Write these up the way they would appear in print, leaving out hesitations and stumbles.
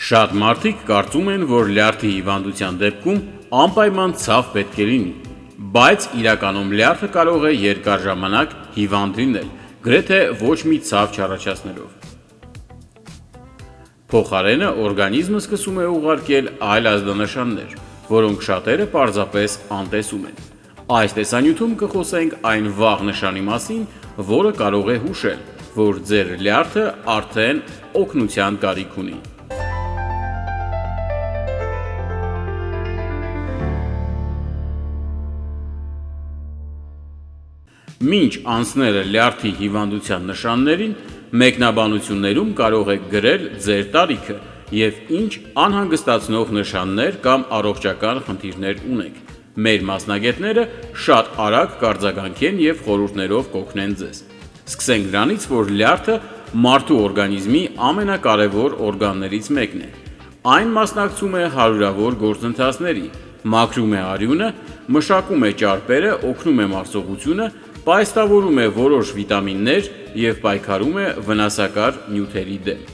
Շատ մարդիկ կարծում են, որ լյարդի հիվանդության դեպքում անպայման ցավ պետք է լինի, բայց իրականում լյարդը կարող է երկար ժամանակ հիվանդ լինել, գրեթե ոչ մի ցավ չառաջացնելով։ Փոխարենը օրգանիզմը սկսում է ուղարկել այլ ազդանշաններ, որոնք շատերը պարզապես անտեսում են։ Այս տեսանյութում կխոսենք այն վաղ նշանի մասին, որը կարող է հուշել, որ ձեր լյարդը արդեն օգնության կարիք ունի։ Մինչ անցնելը լյարդի հիվանդության նշաններին, մեկնաբանություններում կարող եք գրել ձեր տարիքը և ինչ անհանգստացնող նշաններ կամ առողջական խնդիրներ ունեք։ Մեր մասնագետները շատ արագ կարձագանքեն և խորհուրդներով կօգնեն ձեզ։ Սկսենք դրանից, որ լյարդը մարդու օրգանիզմի ամենակարևոր օրգաններից մեկն է։ Այն մասնակցում է հարյուրավոր գործընթացների, մաքրում է արյունը, մշակում է ճարպերը, օգնում է մարսողությունը, պայստավորում է որոշ վիտամիններ և պայքարում է վնասակար նյութերի դեմ։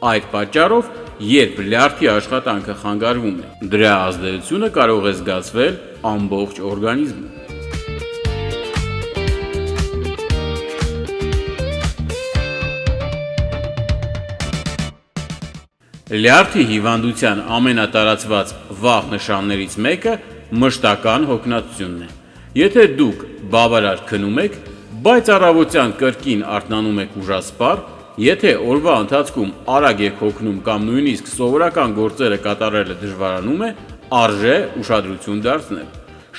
Այդ պատճառով, երբ լյարդի աշխատանքը խանգարվում է, դրա ազդեցությունը կարող է զգացվել ամբողջ օրգանիզմում։ Լյարդի հիվանդության ամենատարածված վաղ նշաններից մեկը մշտական հոգնածությունն է։ Եթե դուք բավարար քնում եք, բայց առավոտյան կրկին արթնանում եք ուժասպառ, եթե օրվա ընթացքում արագ եք հոգնում կամ նույնիսկ սովորական գործերը կատարելը դժվարանում է, արժե ուշադրություն դարձնել։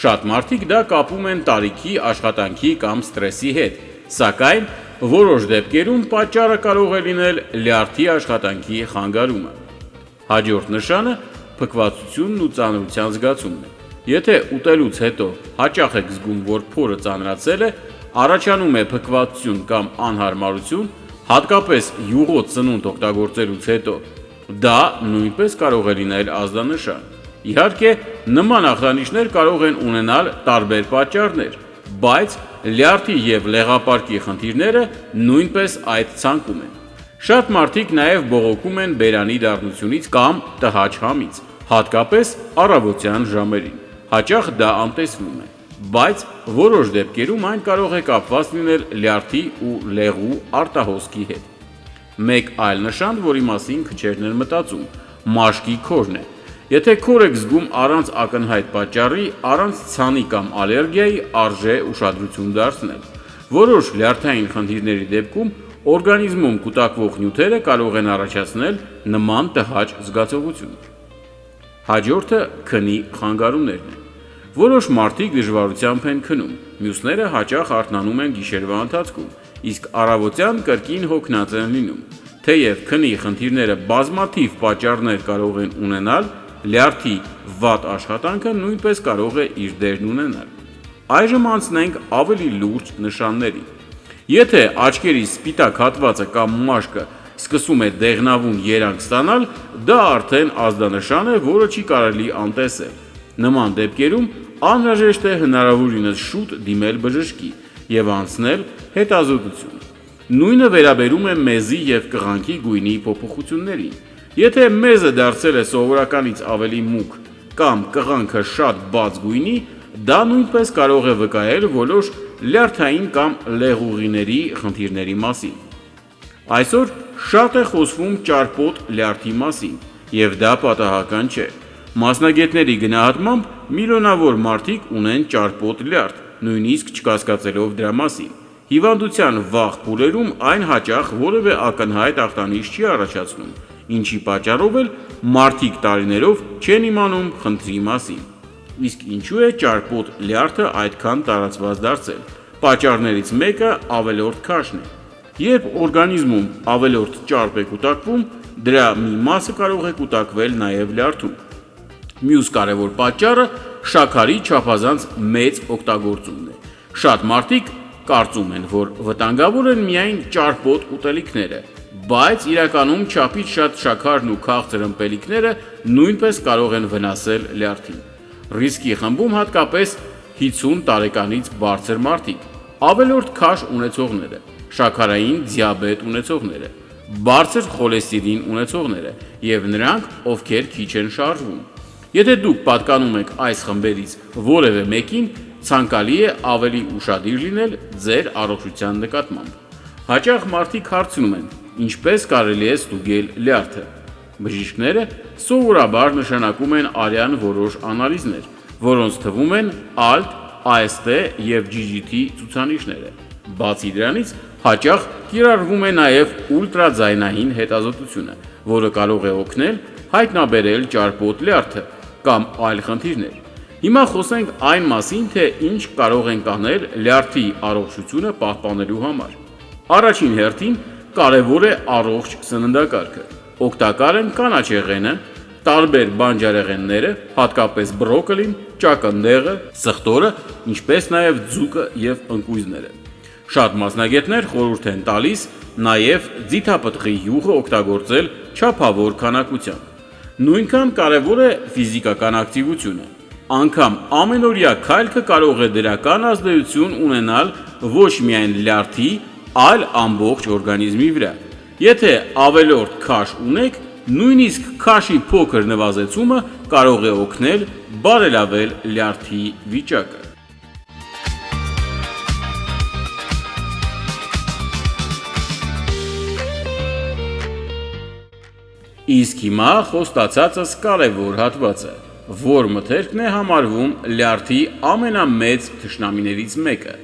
Շատ մարդիկ դա կապում են տարիքի, աշխատանքի կամ սթրեսի հետ, սակայն որոշ դեպքերում պատճառը կարող է լինել լյարդի աշխատանքի խանգարումը։ Հաջորդ նշանը փքվածությունն ու ծանրության զգացումն է։ Եթե ուտելուց հետո հաճախ եք զգում, որ փորը ծանրացել է, առաջանում է փքվածություն կամ անհարմարություն, հատկապես յուղոտ սնունդ օգտագործելուց հետո, դա նույնպես կարող է լինել ազդանշան։ Իհարկե, նման ախտանիշներ կարող են ունենալ տարբեր պատճառներ, բայց լյարդի և լեղապարկի խնդիրները նույնպես այդ ցանկում են։ Շատ մարդիկ նաև բողոքում են բերանի դառնությունից կամ տհաճ համից, հատկապես առավոտյան ժամերին։ Հաճախ դա անտեսվում է, բայց որոշ դեպքերում այն կարող է կապված լինել լյարդի ու լեղու արտահոսքի հետ։ Մեկ այլ նշան, որի մասին քչերն են մտածում, մաշկի քորն է։ Եթե քոր եք զգում առանց ակնհայտ պատճառի, առանց ցանի կամ ալերգիայի, արժե ուշադրություն դարձնել։ Որոշ լյարդային խնդիրների դեպքում օրգանիզմում կուտակվող նյութերը կարող են առաջացնել նման տհաճ զգացողություն։ Հաջորդը քնի խանգարումներն են։ Որոշ մարդիկ դժվարությամբ են քնում, մյուսները հաճախ արթնանում են գիշերվա ընթացքում, իսկ առավոտյան կրկին հոգնած են լինում։ Թեև քնի խնդիրները բազմաթիվ պատճառներ կարող են ունենալ, լյարդի վատ աշխատանքը նույնպես կարող է իր դերն ունենալ։ Այժմ անցնենք ավելի լուրջ նշանների։ Եթե աչքերի սպիտակ հատվածը կամ մաշկը սկսում է դեղնավուն երանգ ստանալ, դա արդեն ազդանշան է, որը չի կարելի անտեսել։ Նման դեպքերում անհրաժեշտ է հնարավորինս շուտ դիմել բժշկի և անցնել հետազոտություն։ Նույնը վերաբերում է մեզի և կղանքի գույնի փոփոխություններին։ Եթե մեզը դարձել է սովորականից ավելի մուգ կամ կղանքը շատ բաց գույնի, դա նույնպես կարող է վկայել որոշ լյարդային կամ լեղուղիների խնդիրների մասին։ Այսօր շատ է խոսվում ճարպոտ լյարդի մասին, և դա պատահական չէ։ Մասնագետների գնահատմամբ միլիոնավոր մարդիկ ունեն ճարպոտ լյարդ, նույնիսկ չկասկածելով դրա մասին։ Հիվանդության վաղ փուլերում այն հաճախ որևէ ակնհայտ ախտանիշ չի առաջացնում, ինչի պատճառով էլ մարդիկ տարիներով չեն իմանում խնդրի մասին։ Իսկ ինչու է ճարպոտ լյարդը այդքան տարածված դարձել։ Պատճառներից մեկը ավելորդ քաշն է։ Երբ օրգանիզմում ավելորդ ճարպ է կուտակվում, դրա մի մասը կարող է կուտակվել նաև լյարդում։ Մյուս կարևոր պատճառը շաքարի չափազանց մեծ օգտագործումն է։ Շատ մարդիկ կարծում են, որ վտանգավոր են միայն ճարպոտ ուտելիքները, բայց իրականում չափից շատ շաքարն ու քաղցր ըմպելիքները նույնպես կարող են վնասել լյարդին։ Ռիսկի խմբում հատկապես 50 տարեկանից բարձր մարդիկ, ավելորդ քաշ ունեցողները, շաքարային դիաբետ ունեցողները, բարձր խոլեստերին ունեցողները եւ նրանք, ովքեր քիչ են շարժվում։ Եթե դուք պատկանում եք այս խմբերից որևէ մեկին, ցանկալի է ավելի ուշադիր լինել ձեր առողջության նկատմամբ։ Հաճախ մարդիկ հարցնում են, ինչպես կարելի է ստուգել լյարդը։ Բժիշկները սովորաբար նշանակում են արյան որոշ անալիզներ, որոնց թվում են ALT, AST եւ GGT ցուցանիշները։ Բացի դրանից, հաճախ կիրառվում է նաև ուլտրաձայնային հետազոտությունը, որը կարող է օգնել հայտնաբերել ճարպոտ լյարդը կամ այլ խնդիրներ։ Հիմա խոսենք այն մասին, թե ինչ կարող ենք անել լյարդի առողջությունը պահպանելու համար։ Առաջին հերթին կարևոր է առողջ սննդակարգը։ Օգտակար են կանաչեղենը, տարբեր բանջարեղենները, հատկապես բրոկոլին, ճակնդեղը, սխտորը, ինչպես նաև ձուկը եւ ընկույզները։ Շատ մասնագետներ խորհուրդ են տալիս նաև ձիթապտղի յուղը օգտագործել չափավոր քանակությամբ։ Նույնքան կարևոր է ֆիզիկական ակտիվությունը։ Անգամ ամենօրյա քայլքը կարող է դրական ազդեցություն ունենալ ոչ միայն լյարդի, այլ ամբողջ օրգանիզմի վրա։ Եթե ավելորդ քաշ ունեք, նույնիսկ քաշի փոքր նվազեցումը կարող է օգնել բարելավել լյարդի վիճակը։ Իսկ հիմա խոստացածս կարևոր հատվածը, որ մթերքն է համարվում լյարդի ամենամեծ թշնամիներից մեկը։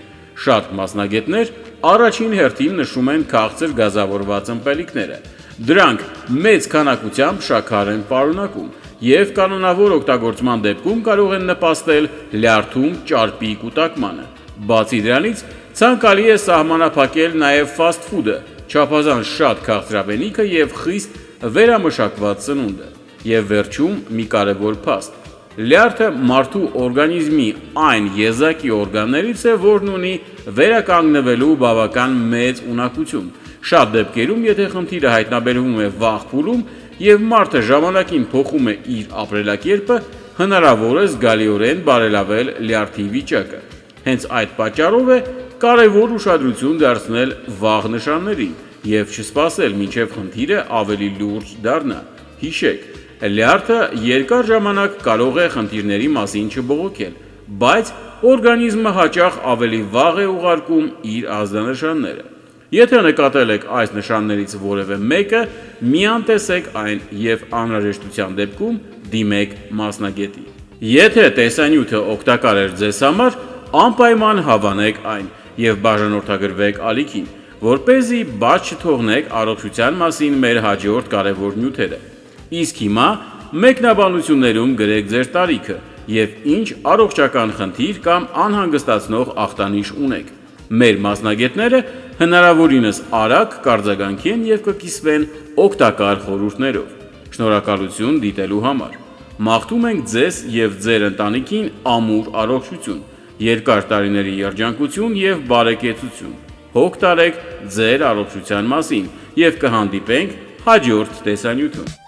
Շատ մասնագետներ առաջին հերթին նշում են քաղցր գազավորված ըմպելիքները։ Դրանք մեծ քանակությամբ շաքար են պարունակում եւ կանոնավոր օգտագործման դեպքում կարող են նպաստել լյարդում ճարպի կուտակմանը։ Բացի դրանից, ցանկալի է սահմանափակել նաեւ ֆասթ ֆուդը, չափազանց շատ քաղցրավենիքը եւ խիստ վերամշակված սնունդը։ Եվ վերջում մի կարևոր փաստ։ Լյարդը մարդու օրգանիզմի այն եզակի օրգաններից է, որն ունի վերականգնվելու բավական մեծ ունակություն։ Շատ դեպքերում, եթե խնդիրը հայտնաբերվում է վաղ փուլում եւ մարդը ժամանակին փոխում է իր ապրելակերպը, հնարավոր է զգալիորեն բարելավել լյարդի վիճակը։ Հենց այդ պատճառով է կարևոր ուշադրություն դարձնել վաղ նշաններին եւ չսպասել, մինչեւ խնդիրը ավելի լուրջ դառնա։ Հիշեք, լյարդը երկար ժամանակ կարող է խնդիրների մասին չբողոքել, բայց օրգանիզմը հաճախ ավելի վաղ է ուղարկում իր ազդանշանները։ Եթե նկատել եք այս նշաններից որևէ մեկը, միան տեսեք այն եւ անհրաժեշտության դեպքում դիմեք մասնագետի։ Եթե տեսանյութը օգտակար էր ձեզ համար, անպայման հավանեք այն եւ բաժանորդագրվեք ալիքին, որպեսզի բաց չթողնեք առողջության մասին մեր հաջորդ կարևոր նյութերը։ Իսկ հիմա մեկնաբանություններում գրեք ձեր տարիքը եւ ինչ առողջական խնդիր կամ անհանգստացնող ախտանիշ ունեք։ Մեր մասնագետները հնարավորինս արագ կարձագանքեն եւ կկիսվեն օգտակար խորհուրդներով։ Շնորհակալություն դիտելու համար։ Մաղթում ենք ձեզ եւ ձեր ընտանիքին ամուր առողջություն, երկար տարիների երջանկություն եւ բարեկեցություն։ Հոգ տարեք ձեր առողջության մասին եւ կհանդիպենք հաջորդ տեսանյութում։